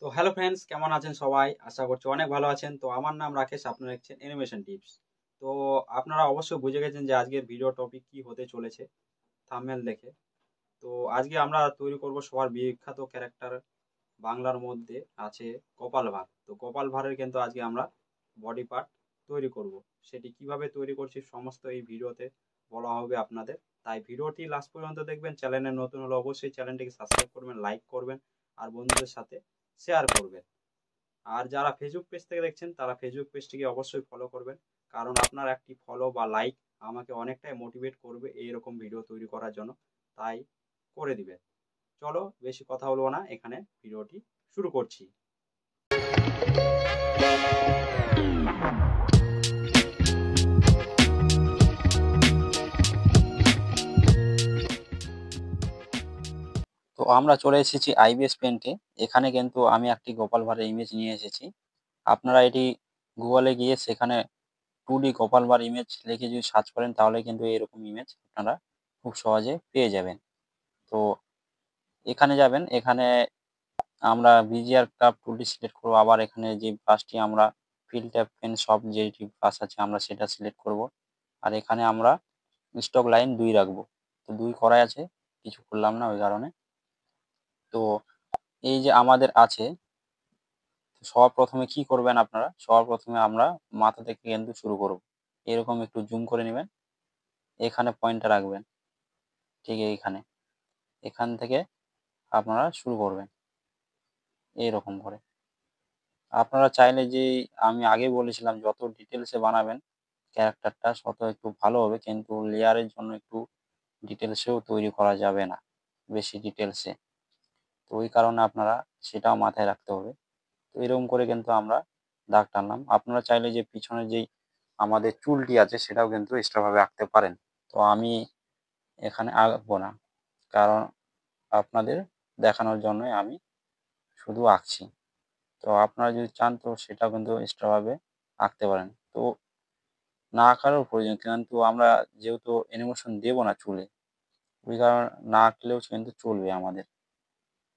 তো hello friends, কেমন আছেন সবাই? আশা করছি অনেক ভালো আছেন। তো আমার নাম রাকেশ, আপনারা দেখছেন অ্যানিমেশন টিপস। তো আপনারা অবশ্যই বুঝে গেছেন যে আজকের ভিডিও টপিক কি হতে চলেছে থাম্বনেল দেখে। তো আজকে আমরা তৈরি করব সবার বিখ্যাত ক্যারেক্টার, বাংলার মধ্যে আছে গোপাল ভাঁড়। তো গোপাল ভাঁড়ের কিন্তু আজকে আমরা বডি পার্ট তৈরি করব। সেটি কিভাবে তৈরি করছি সমস্ত এই ভিডিওতে বলা হবে আপনাদের। তাই ভিডিওটি লাস্ট পর্যন্ত দেখবেন। চ্যানেলে নতুন হলে অবশ্যই চ্যানেলটিকে সাবস্ক্রাইব করবেন, লাইক করবেন আর বন্ধুদের সাথে শেয়ার করবেন। আর যারা ফেসবুক পেজ থেকে দেখছেন তারা ফেসবুক পেজটিকে অবশ্যই ফলো করবেন, কারণ আপনার একটি ফলো বা লাইক আমাকে অনেকটাই মোটিভেট করবে এইরকম ভিডিও তৈরি করার জন্য। তাই করে দিবেন। চলো বেশি কথা বলবো না, এখানে ভিডিওটি শুরু করছি। তো আমরা চলে এসেছি আইবিএস পেন্টে। এখানে কিন্তু আমি একটি গোপাল ভাঁড়ের ইমেজ নিয়ে এসেছি। আপনারা এটি গুগলে গিয়ে সেখানে 2D গোপাল ভাঁড় ইমেজ লিখে যদি সার্চ করেন তাহলে কিন্তু এরকম ইমেজ আপনারা খুব সহজে পেয়ে যাবেন। তো এখানে যাবেন, এখানে আমরা বিজিআর ক্রাফট টুলটি সিলেক্ট করব। আবার এখানে যে ব্রাশটি আমরা ফিল ট্যাপ পেন সব যেটি ব্রাশ আছে আমরা সেটা সিলেক্ট করব। আর এখানে আমরা স্টক লাইন 2 রাখবো। তো 2 করাই আছে, কিছু করলাম না ওই কারণে। তো এই যে আমাদের আছে, সবার প্রথমে কি করবেন আপনারা, সবার প্রথমে আমরা মাথা থেকে কিন্তু শুরু করব। এরকম একটু জুম করে নেবেন, এখানে পয়েন্টটা রাখবেন, ঠিক এইখানে, এখান থেকে আপনারা শুরু করবেন এইরকম করে। আপনারা চাইলে যে আমি আগে বলেছিলাম যত ডিটেলসে বানাবেন ক্যারেক্টারটা তত একটু ভালো হবে, কিন্তু লেয়ারের জন্য একটু ডিটেলসেও তৈরি করা যাবে না, বেশি ডিটেলসে। তো ওই কারণে আপনারা সেটাও মাথায় রাখতে হবে। তো এরকম করে কিন্তু আমরা দাগ টানলাম। আপনারা চাইলে যে পিছনে যেই আমাদের চুলটি আছে সেটাও কিন্তু এক্সট্রাভাবে আঁকতে পারেন। তো আমি এখানে আঁকবো না, কারণ আপনাদের দেখানোর জন্যই আমি শুধু আঁকছি। তো আপনারা যদি চান তো সেটাও কিন্তু এক্সট্রাভাবে আঁকতে পারেন। তো না আঁকারও প্রয়োজন, কিন্তু আমরা যেহেতু অ্যানিমেশন দেবো না চুলে, ওই কারণে না আঁকলেও কিন্তু চলবে আমাদের।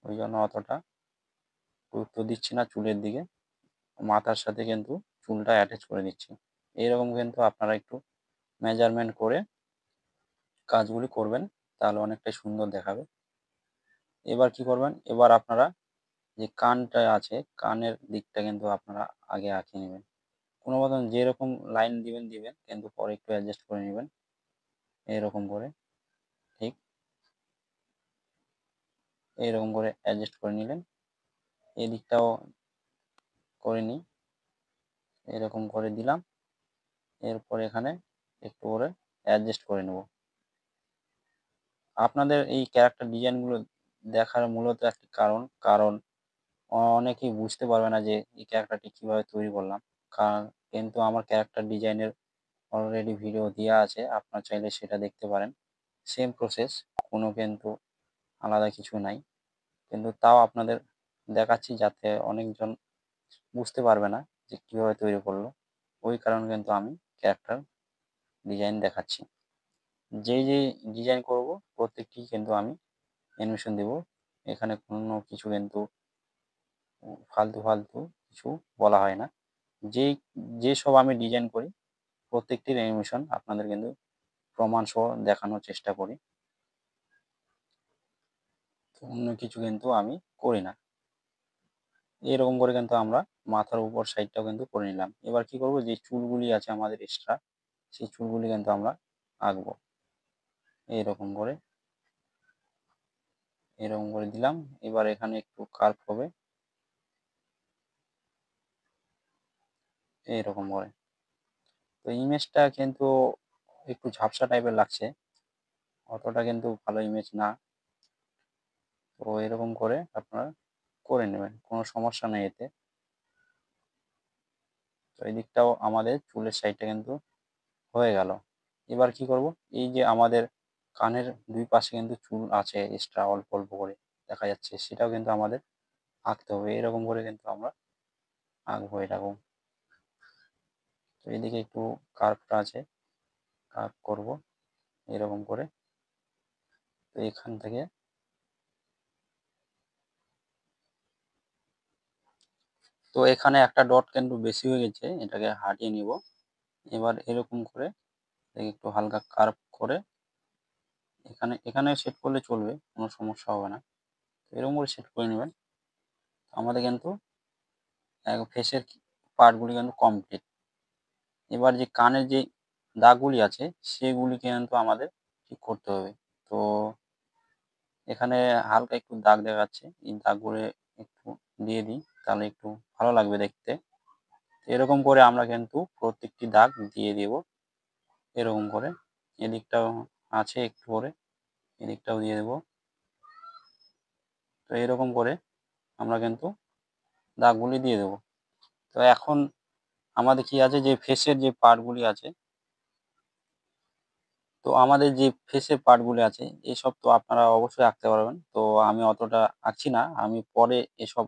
ওই জন্য অতটা গুরুত্ব দিচ্ছি না চুলের দিকে, মাথার সাথে কিন্তু চুলটা অ্যাটাচ করে দিচ্ছি। এইরকম কিন্তু আপনারা একটু মেজারমেন্ট করে কাজগুলি করবেন, তাহলে অনেকটাই সুন্দর দেখাবে। এবার কি করবেন, এবার আপনারা যে কানটা আছে কানের দিকটা কিন্তু আপনারা আগে আঁকিয়ে নেবেন। কোনো মতন যেরকম লাইন দিবেন দিবেন, কিন্তু পরে একটু অ্যাডজাস্ট করে নেবেন এরকম করে, ঠিক এইরকম করে অ্যাডজাস্ট করে নিলেন। এই দিকটাও করে নিই, এরকম করে দিলাম। এরপর এখানে একটু করে অ্যাডজাস্ট করে নেব। আপনাদের এই ক্যারেক্টার ডিজাইনগুলো দেখার মূলত একটি কারণ অনেকেই বুঝতে পারবে না যে এই ক্যারেক্টারটি কীভাবে তৈরি করলাম। কারণ কিন্তু আমার ক্যারেক্টার ডিজাইনের অলরেডি ভিডিও দেওয়া আছে, আপনারা চাইলে সেটা দেখতে পারেন। সেম প্রসেস, কোনো কিন্তু আলাদা কিছু নাই, কিন্তু তাও আপনাদের দেখাচ্ছি যাতে অনেকজন বুঝতে পারবে না যে কীভাবে তৈরি করলো। ওই কারণে কিন্তু আমি ক্যারেক্টার ডিজাইন দেখাচ্ছি। যেই ডিজাইন করব প্রত্যেকটি কিন্তু আমি অ্যানিমেশন দেব। এখানে কোনো কিছু কিন্তু ফালতু ফালতু কিছু বলা হয় না। যেসব আমি ডিজাইন করি প্রত্যেকটির অ্যানিমেশন আপনাদের কিন্তু প্রমাণ সহ দেখানোর চেষ্টা করি। তো অন্য কিছু কিন্তু আমি করি না। এরকম করে কিন্তু আমরা মাথার উপর সাইডটাও কিন্তু করে নিলাম। এবার কি করব, যে চুলগুলি আছে আমাদের এক্সট্রা সেই চুলগুলি কিন্তু আমরা আঁকবো এইরকম করে, এরকম করে দিলাম। এবার এখানে একটু কার্ভ হবে এইরকম করে। তো ইমেজটা কিন্তু একটু ঝাপসা টাইপের লাগছে, অতটা কিন্তু ভালো ইমেজ না। তো এরকম করে আপনারা করে নেবেন, কোনো সমস্যা নেই এতে। তো এই দিকটাও আমাদের চুলের সাইডটা কিন্তু হয়ে গেল। এবার কি করব, এই যে আমাদের কানের দুই পাশে কিন্তু চুল আছে এক্সট্রা অল্প অল্প করে দেখা যাচ্ছে, সেটাও কিন্তু আমাদের আঁকতে হবে। এরকম করে কিন্তু আমরা আঁকবো এরকম। তো এদিকে একটু কার্ভটা আছে, কার্ভ করব এরকম করে। তো এখান থেকে তো এখানে একটা ডট কিন্তু বেশি হয়ে গেছে, এটাকে হাটিয়ে নিব। এবার এরকম করে একটু হালকা কার্ভ করে এখানে সেট করলে চলবে, কোনো সমস্যা হবে না। এরকম করে সেট করে নেবেন। আমাদের কিন্তু ফেসের পার্টগুলি কিন্তু কমপ্লিট। এবার যে কানের যে দাগগুলি আছে সেগুলিকে কিন্তু আমাদের ঠিক করতে হবে। তো এখানে হালকা একটু দাগ দেখাচ্ছে, এই দাগগুলো একটু দিয়ে দিই, তাহলে একটু ভালো লাগবে দেখতে। এরকম করে আমরা কিন্তু প্রত্যেকটি দাগ দিয়ে দেব এরকম করে। এদিকটাও আছে একটু করে, এদিকটাও দিয়ে দেব। তো এরকম করে আমরা কিন্তু দাগগুলি দিয়ে দেব। তো এখন আমাদের কি আছে, যে ফেসের যে পার্টগুলি আছে, তো আমাদের যে ফেসের পার্টগুলি আছে এসব তো আপনারা অবশ্যই আঁকতে পারবেন। তো আমি অতটা আঁকছি না, আমি পরে এসব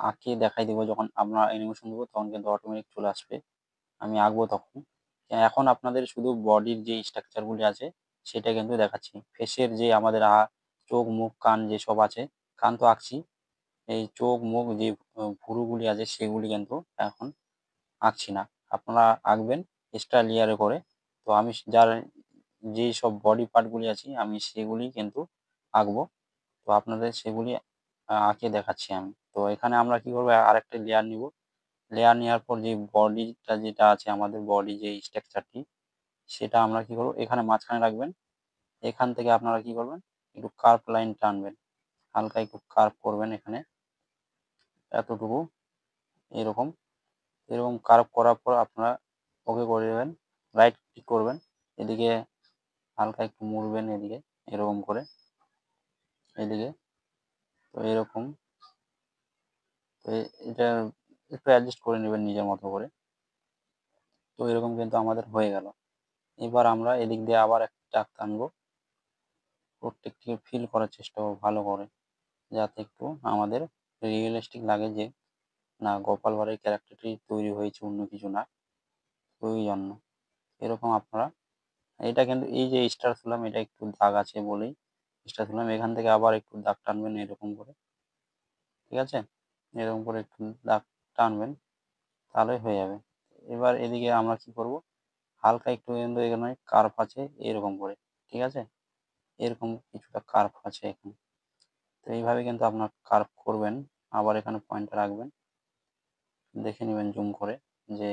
আঁকিয়ে দেখাই দেবো। যখন আমরা অ্যানিমেশন দেবো তখন কিন্তু অটোমেটিক চলে আসবে, আমি আঁকবো তখন। এখন আপনাদের শুধু বডির যে স্ট্রাকচারগুলি আছে সেটা কিন্তু দেখাচ্ছি। ফেসের যে আমাদের চোখ, মুখ, কান যেসব আছে, কান তো আঁকছি, এই চোখ, মুখ যে ভুরুগুলি আছে সেগুলি কিন্তু এখন আঁকছি না, আপনারা আঁকবেন এক্সট্রা লেয়ারে করে। তো আমি যার যেই সব বডি পার্টগুলি আছে আমি সেগুলি কিন্তু আঁকবো। তো আপনাদের সেগুলি আঁকে দেখাচ্ছি আমি। তো এখানে আমরা কি করবো, আরেকটা লেয়ার নিব। লেয়ার নেওয়ার পর যে বডিটা যেটা আছে, আমাদের বডি যে স্ট্রাকচারটি, সেটা আমরা কি করবো, এখানে মাঝখানে রাখবেন। এখান থেকে আপনারা কি করবেন, একটু কার্ভ লাইন টানবেন, হালকা একটু কার্ভ করবেন এখানে এতটুকু, এরকম। এরকম কার্ভ করার পর আপনারা ওকে করে দেবেন, রাইট ক্লিক করবেন, এদিকে হালকা একটু মুড়বেন এদিকে এরকম করে, এদিকে। তো এরকম, তো এটা একটু অ্যাডজাস্ট করে নেবেন নিজের মতো করে। তো এরকম কিন্তু আমাদের হয়ে গেল। এবার আমরা এদিক দিয়ে আবার একটা দাগ টানবো, প্রত্যেকটিকে ফিল করার চেষ্টা করবো ভালো করে, যাতে একটু আমাদের রিয়েলিস্টিক লাগে, যে না গোপাল ভাঁড়ের ক্যারেক্টারটি তৈরি হয়েছে, অন্য কিছু না। ওই জন্য এরকম আপনারা, এটা কিন্তু এই যে স্টার তুললাম, এটা একটু দাগ আছে বলেই স্টার তুললাম। এখান থেকে আবার একটু দাগ টানবেন এরকম করে, ঠিক আছে? এরকম করে একটু দাগ টানবেন, তাহলে হয়ে যাবে। এবার এদিকে আমরা কি করব, হালকা একটু কিন্তু এখানে কার্ভ আছে এরকম করে, ঠিক আছে? এরকম কিছুটা কার্ভ আছে এখানে। তো এইভাবে কিন্তু আপনার কার্ভ করবেন। আবার এখানে পয়েন্টটা রাখবেন, দেখে নেবেন জুম করে যে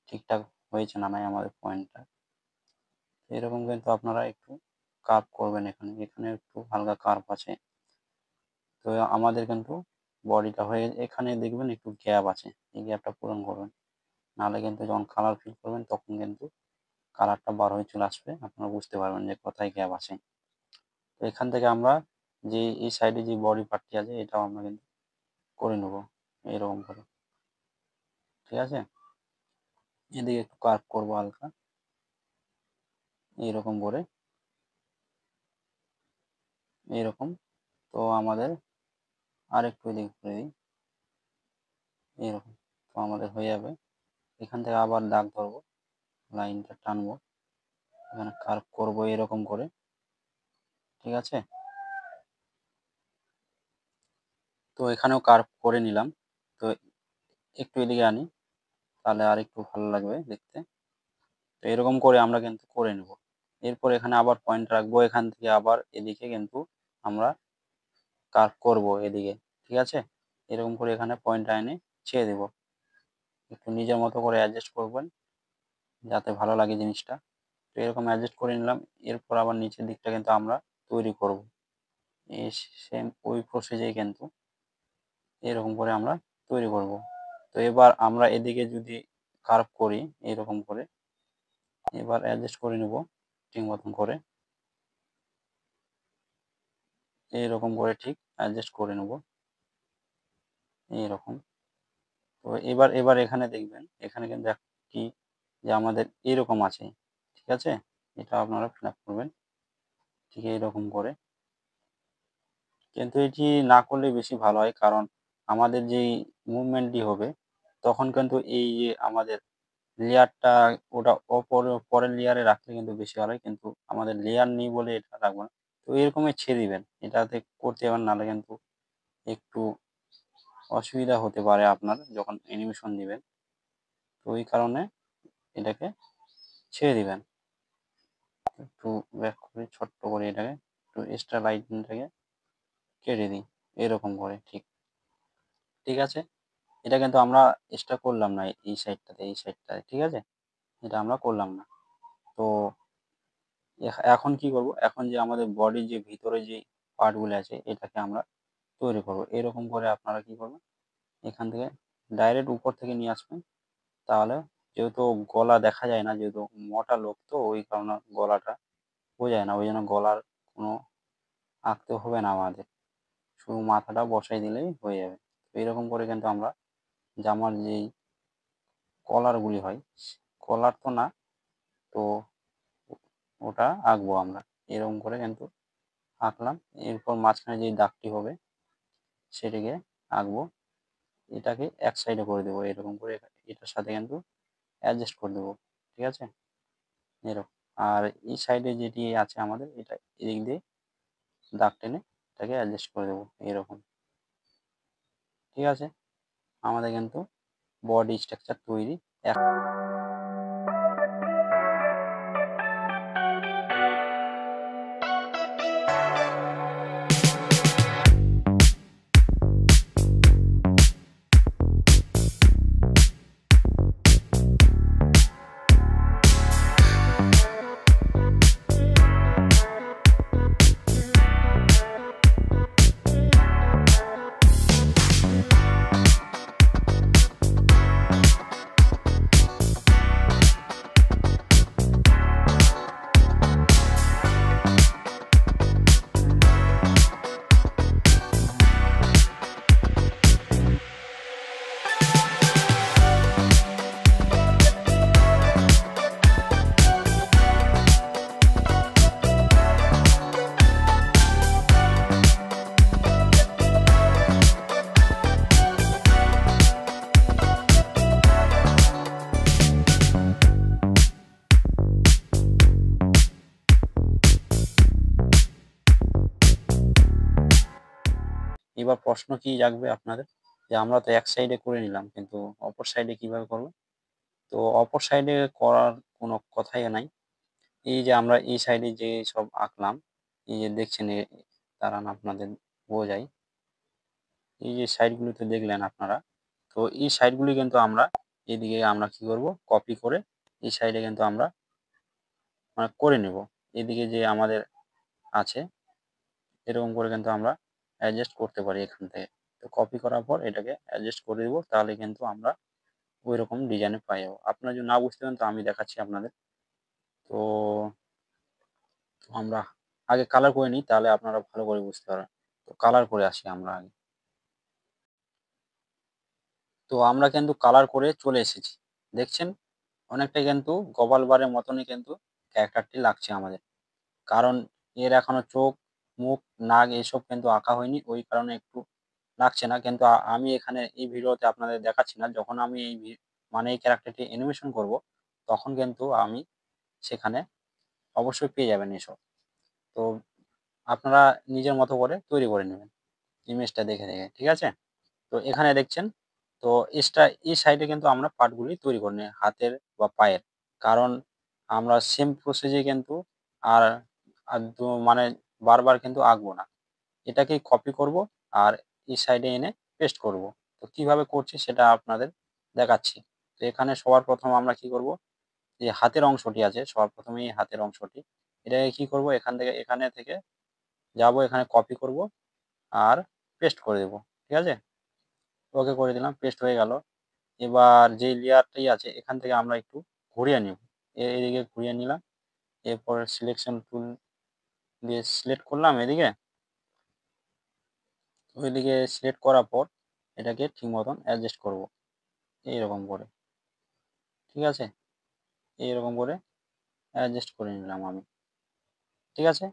ঠিকঠাক হয়েছে না নাই আমাদের পয়েন্টটা। এরকম কিন্তু আপনারা একটু কার্ভ করবেন, এখানে এখানে একটু হালকা কার্ভ আছে। তো আমাদের কিন্তু বডিটা হয়ে, এখানে দেখবেন একটু গ্যাপ আছে, এই গ্যাপটা পূরণ করবেন, নাহলে কিন্তু যখন কালার ফিল করবেন তখন কিন্তু কালারটা বার হয়ে চলে আসবে, আপনারা বুঝতে পারবেন যে কোথায় গ্যাপ আছে। তো এখান থেকে আমরা যে এই সাইডে যে বডি পার্টটি আছে এটাও আমরা কিন্তু করে নেব এরকম করে, ঠিক আছে? এদিকে একটু কার্ভ করবো হালকা এইরকম করে, এইরকম। তো আমাদের আরেকটু এদিকে করে দিই এরকম, তো আমাদের হয়ে যাবে। এখান থেকে আবার দাগ ধরবো, লাইনটা টানবো, এখানে কার্ভ করবো এরকম করে, ঠিক আছে? তো এখানেও কার্ভ করে নিলাম। তো একটু এদিকে আনি, তাহলে আর একটু ভালো লাগবে দেখতে। তো এরকম করে আমরা কিন্তু করে নেব। এরপর এখানে আবার পয়েন্ট রাখবো, এখান থেকে আবার এদিকে কিন্তু আমরা কার্ভ করব এদিকে, ঠিক আছে? এরকম করে এখানে পয়েন্টটা এনে ছেড়ে দেব, একটু নিজের মতো করে অ্যাডজাস্ট করবেন যাতে ভালো লাগে জিনিসটা। তো এরকম অ্যাডজাস্ট করে নিলাম। এরপর আবার নিচের দিকটা কিন্তু আমরা তৈরি করব, এই সেম ওই প্রসেসেই কিন্তু এরকম করে আমরা তৈরি করব। তো এবার আমরা এদিকে যদি কার্ভ করি এরকম করে, এবার অ্যাডজাস্ট করে নেব ঠিক মতন করে, এইরকম করে ঠিক অ্যাডজাস্ট করে নেব এইরকম। তো এবার এখানে দেখবেন, এখানে কিন্তু একটি যে আমাদের এরকম আছে, ঠিক আছে? এটা আপনারা ফিল আপ করবেন ঠিক এইরকম করে। কিন্তু এটি না করলে বেশি ভালো হয়, কারণ আমাদের যেই মুভমেন্টটি হবে তখন কিন্তু এই যে আমাদের লেয়ারটা, ওটা পরের লেয়ারে রাখলে কিন্তু বেশি ভালো হয়, কিন্তু আমাদের লেয়ার নেই বলে এটা রাখবো না। তো এরকমই ছেড়ে দিবেন, এটাতে করতে পারেন, নাহলে কিন্তু একটু অসুবিধা হতে পারে আপনার যখন অ্যানিমেশন দিবেন। তো ওই কারণে এটাকে ছেড়ে দিবেন। একটু ব্যাক করে ছোট্ট করে এটাকে একটু এক্সট্রা লাইনটাকে কেটে দিই এরকম করে। ঠিক আছে? এটা কিন্তু আমরা এক্সট্রা করলাম না এই সাইডটাতে, ঠিক আছে? এটা আমরা করলাম না। তো এখন কি করব? এখন যে আমাদের বডির যে ভিতরে যে পার্টগুলো আছে এটাকে আমরা তৈরি করব। এরকম করে আপনারা কি করবেন? এখান থেকে ডাইরেক্ট উপর থেকে নিয়ে আসবেন। তাহলে যেহেতু গলা দেখা যায় না, যেহেতু মোটা লোক তো ওই কারণে গলাটা বোঝা যায় না। ওই জন্য গলার কোনো আঁকতে হবে না আমাদের। শুধু মাথাটা বসাই দিলেই হয়ে যাবে। তো এরকম করে কিন্তু আমরা জামার যেই কলারগুলি হয়, কলার তো না, তো ওটা আঁকবো আমরা। এরকম করে কিন্তু আঁকলাম। এরপর মাঝখানে যে দাগটি হবে সেটিকে আঁকবো। এটাকে এক সাইডে করে দেবো এরকম করে, এটার সাথে কিন্তু অ্যাডজাস্ট করে দেবো। ঠিক আছে? এরকম। আর এই সাইডে যেটি আছে আমাদের এটা এদিক দিয়ে দাগ টেনে এটাকে অ্যাডজাস্ট করে দেবো এরকম। ঠিক আছে? আমাদের কিন্তু বডি স্ট্রাকচার তৈরি। এবার প্রশ্ন কি জাগবে আপনাদের? যে আমরা তো এক সাইডে করে নিলাম কিন্তু অপর সাইডে কিভাবে করব? তো অপর সাইডে করার কোনো কথাই নাই। এই যে আমরা এই সাইডে যে সব আঁকলাম, এই যে দেখছেন দাঁড়ান আপনাদের বোঝাই। এই যে সাইডগুলোতে দেখলেন আপনারা, তো এই সাইডগুলি কিন্তু আমরা এদিকে আমরা কি করব? কপি করে এই সাইডে কিন্তু আমরা মানে করে নেব। এদিকে যে আমাদের আছে এরকম করে কিন্তু আমরা অ্যাডজাস্ট করতে পারি এখান থেকে। তো কপি করার পর এটাকে অ্যাডজাস্ট করে দিব, তাহলে কিন্তু আমরা ওইরকম ডিজাইনে পেয়ে যাবো। আপনারা যদি না বুঝতে পারেন তো আমি দেখাচ্ছি আপনাদের। তো আমরা আগে কালার করে নিই, তাহলে আপনারা ভালো করে বুঝতে পারবেন। তো কালার করে আসি আমরা আগে। তো আমরা কিন্তু কালার করে চলে এসেছি। দেখছেন? অনেকটাই কিন্তু গ্লোবাল বারের মতনই কিন্তু ক্যারেক্টারটি লাগছে আমাদের। কারণ এর এখনো চোখ, মুখ, নাক এসব কিন্তু আঁকা হয়নি। ওই কারণে একটু লাগছে না। কিন্তু আমি এখানে এই ভিডিওতে আপনাদের দেখাচ্ছি না। যখন আমি মানে এই ক্যারেক্টারটি অ্যানিমেশন করব, তখন কিন্তু আমি সেখানে অবশ্যই পেয়ে যাবেন এসব। তো আপনারা নিজের মতো করে তৈরি করে নেবেন ইমেজটা দেখে। ঠিক আছে? তো এখানে দেখছেন, তো এই সাইডে কিন্তু আমরা পার্টগুলি তৈরি করে নিই হাতের বা পায়ের। কারণ আমরা সেম প্রসেসে কিন্তু আর আর মানে বারবার কিন্তু আঁকবো না। এটাকেই কপি করব আর এই সাইডে এনে পেস্ট করব। তো কিভাবে করছি সেটা আপনাদের দেখাচ্ছি। তো এখানে সবার প্রথম আমরা কি করব? যে হাতের অংশটি আছে, সবার প্রথমেই হাতের অংশটি, এটাকে কি করব? এখানে থেকে যাব, এখানে কপি করব আর পেস্ট করে দেব। ঠিক আছে? ওকে করে দিলাম, পেস্ট হয়ে গেল। এবার যে লেয়ারটি আছে এখান থেকে আমরা একটু ঘুরিয়ে নিব। এদিকে ঘুরিয়ে নিলাম। এরপর সিলেকশন টুল দিয়ে সিলেক্ট করলাম এদিকে। ওইদিকে সিলেক্ট করার পর এটাকে ঠিক মতন অ্যাডজাস্ট করব এইরকম করে। ঠিক আছে? এইরকম করে অ্যাডজাস্ট করে নিলাম আমি। ঠিক আছে?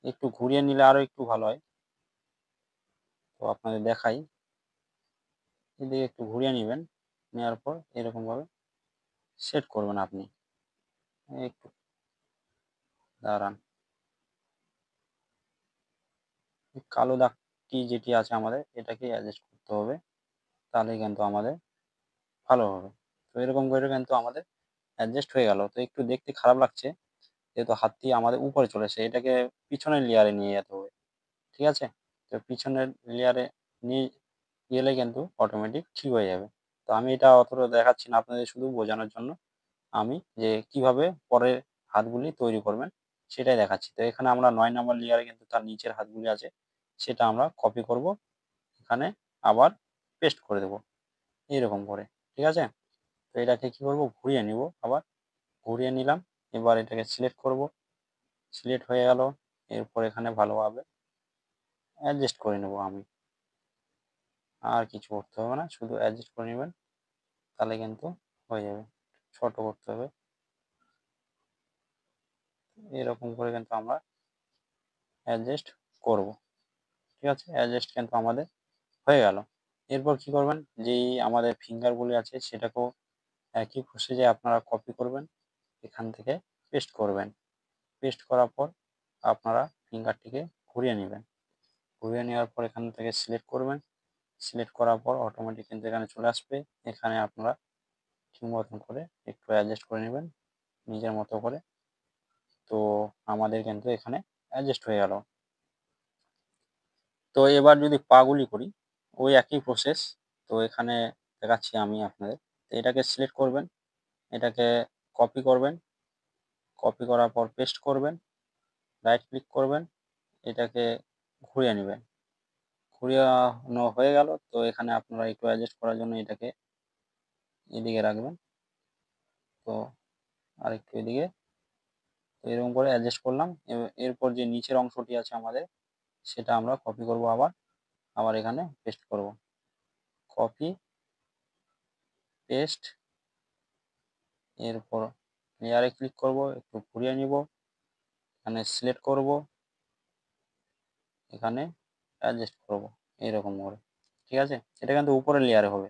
একটু ঘুরিয়ে নিলে আরো একটু ভালো হয়। তো আপনাদের দেখাই। এদিকে একটু ঘুরিয়ে নিবেন। নেওয়ার পর এরকমভাবে সেট করবেন আপনি। একটু দাঁড়ান। এই কালো দাগটি যেটি আছে আমাদের এটাকে অ্যাডজাস্ট করতে হবে। তাহলেই কিন্তু আমাদের ভালো হবে। তো এরকম করে কিন্তু আমাদের অ্যাডজাস্ট হয়ে গেল। তো একটু দেখতে খারাপ লাগছে যেহেতু হাতটি আমাদের উপরে চলে এসেছে। এটাকে পিছনের লেয়ারে নিয়ে যেতে হবে। ঠিক আছে? তো পিছনের লেয়ারে নিয়ে গেলে কিন্তু অটোমেটিক ঠিক হয়ে যাবে। তো আমি এটা অতটা দেখাচ্ছি না আপনাদের, শুধু বোঝানোর জন্য আমি যে কিভাবে পরের হাতগুলি তৈরি করবেন সেটাই দেখাচ্ছি। তো এখানে আমরা ৯ নাম্বার লেয়ারে কিন্তু তার নিচের হাতগুলি আছে, সেটা আমরা কপি করব। এখানে আবার পেস্ট করে দেব এইরকম করে। ঠিক আছে? তো এটাকে কি করব, ঘুরিয়ে নিব আবার। ঘুরিয়ে নিলাম। এবার এটাকে সিলেক্ট করব। সিলেক্ট হয়ে গেল। এরপর এখানে ভালোভাবে অ্যাডজাস্ট করে নেব আমি। আর কিছু করতে হবে না, শুধু অ্যাডজাস্ট করে নিবেন, তাহলে কিন্তু হয়ে যাবে। ছোট করতে হবে। এরকম করে কিন্তু আমরা অ্যাডজাস্ট করব। ঠিক আছে? অ্যাডজাস্ট কিন্তু আমাদের হয়ে গেল। এরপর কি করবেন, যেই আমাদের ফিঙ্গারগুলি আছে সেটাকেও একই প্রসেসে আপনারা কপি করবেন। এখান থেকে পেস্ট করবেন। পেস্ট করার পর আপনারা ফিঙ্গারটিকে ঘুরিয়ে নিবেন। ঘুরিয়ে নেওয়ার পর এখান থেকে সিলেক্ট করবেন। সিলেক্ট করার পর অটোমেটিক কিন্তু এখানে চলে আসবে। এখানে আপনারা ঠিক মতন করে একটু অ্যাডজাস্ট করে নেবেন নিজের মতো করে। তো আমাদের কিন্তু এখানে অ্যাডজাস্ট হয়ে গেল। তো এবার যদি পাগুলি করি, ওই একই প্রসেস। তো এখানে দেখাচ্ছি আমি আপনাদের। তো এটাকে সিলেক্ট করবেন, এটাকে কপি করবেন। কপি করার পর পেস্ট করবেন, রাইট ক্লিক করবেন, এটাকে ঘুরিয়ে নেবেন। ঘুরিয়ানো হয়ে গেল। তো এখানে আপনারা একটু অ্যাডজাস্ট করার জন্য এটাকে এদিকে রাখবেন। তো আরেকটু এদিকে। তো এরকম করে অ্যাডজাস্ট করলাম। এরপর যে নিচের অংশটি আছে আমাদের, সেটা আমরা কপি করব আবার। আবার এখানে পেস্ট করব। কপি, পেস্ট, এরপর লেয়ারে ক্লিক করব, একটু ঘুরিয়ে নিব, এখানে সিলেক্ট করব, এখানে অ্যাডজাস্ট করব এইরকম করে। ঠিক আছে? এটা কিন্তু উপরের লেয়ারে হবে,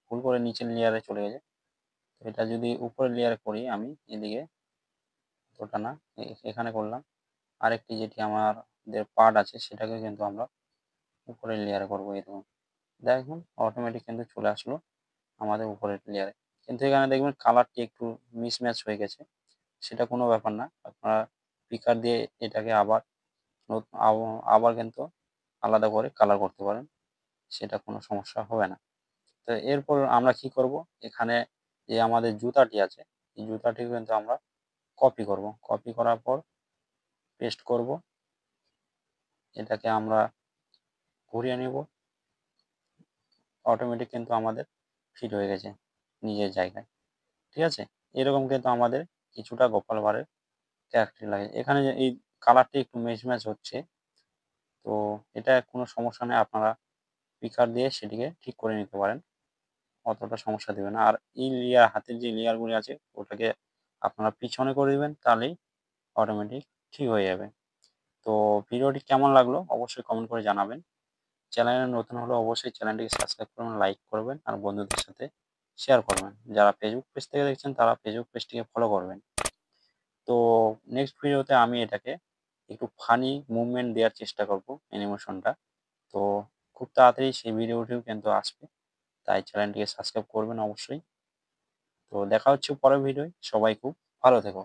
ভুল করে নিচের লেয়ারে চলে গেছে। তো এটা যদি উপরের লেয়ারে করি আমি এদিকে, ওটা না, এখানে করলাম। আরেকটি যেটি আমাদের পার্ট আছে সেটাকে কিন্তু আমরা উপরের লেয়ারে করব এরকম। দেখুন অটোমেটিক কিন্তু চলে আসলো আমাদের উপরের লেয়ারে। কিন্তু এখানে দেখবেন কালারটি একটু মিসম্যাচ হয়ে গেছে। সেটা কোনো ব্যাপার না। আপনারা পিকার দিয়ে এটাকে আবার আবার কিন্তু আলাদা করে কালার করতে পারেন। সেটা কোনো সমস্যা হবে না। তো এরপর আমরা কি করব, এখানে যে আমাদের জুতাটি আছে, এই জুতাটিও কিন্তু আমরা কপি করব। কপি করার পর পেস্ট করব। এটাকে আমরা ঘুরিয়ে নেব। অটোমেটিক কিন্তু আমাদের ফিট হয়ে গেছে নিজের জায়গায়। ঠিক আছে? এরকম কিন্তু আমাদের কিছুটা গোপাল ভাঁড়ের ক্যারেক্টার লাগে। এখানে যে এই কালারটি একটু মিসম্যাচ হচ্ছে, তো এটা কোনো সমস্যা নেই। আপনারা পিকার দিয়ে সেটিকে ঠিক করে নিতে পারেন। অতটা সমস্যা দেবে না। আর এই লেয়ার, হাতের যে লেয়ারগুলি আছে ওটাকে আপনারা পিছনে করে দিবেন, তাহলেই অটোমেটিক ঠিক হয়ে যাবে। তো ভিডিওটি কেমন লাগলো অবশ্যই কমেন্ট করে জানাবেন। চ্যানেলে নতুন হলে অবশ্যই চ্যানেলটিকে সাবস্ক্রাইব করবেন, লাইক করবেন আর বন্ধুদের সাথে শেয়ার করবেন। যারা ফেসবুক পেজ থেকে দেখছেন তারা ফেসবুক পেজটিকে ফলো করবেন। তো নেক্সট ভিডিওতে আমি এটাকে একটু ফানি মুভমেন্ট দেওয়ার চেষ্টা করব অ্যানিমেশনটা। তো খুব তাড়াতাড়ি সেই ভিডিওটিও কিন্তু আসবে। তাই চ্যানেলটিকে সাবস্ক্রাইব করবেন অবশ্যই। তো দেখা হচ্ছে পরের ভিডিওয়। সবাই খুব ভালো থেকো।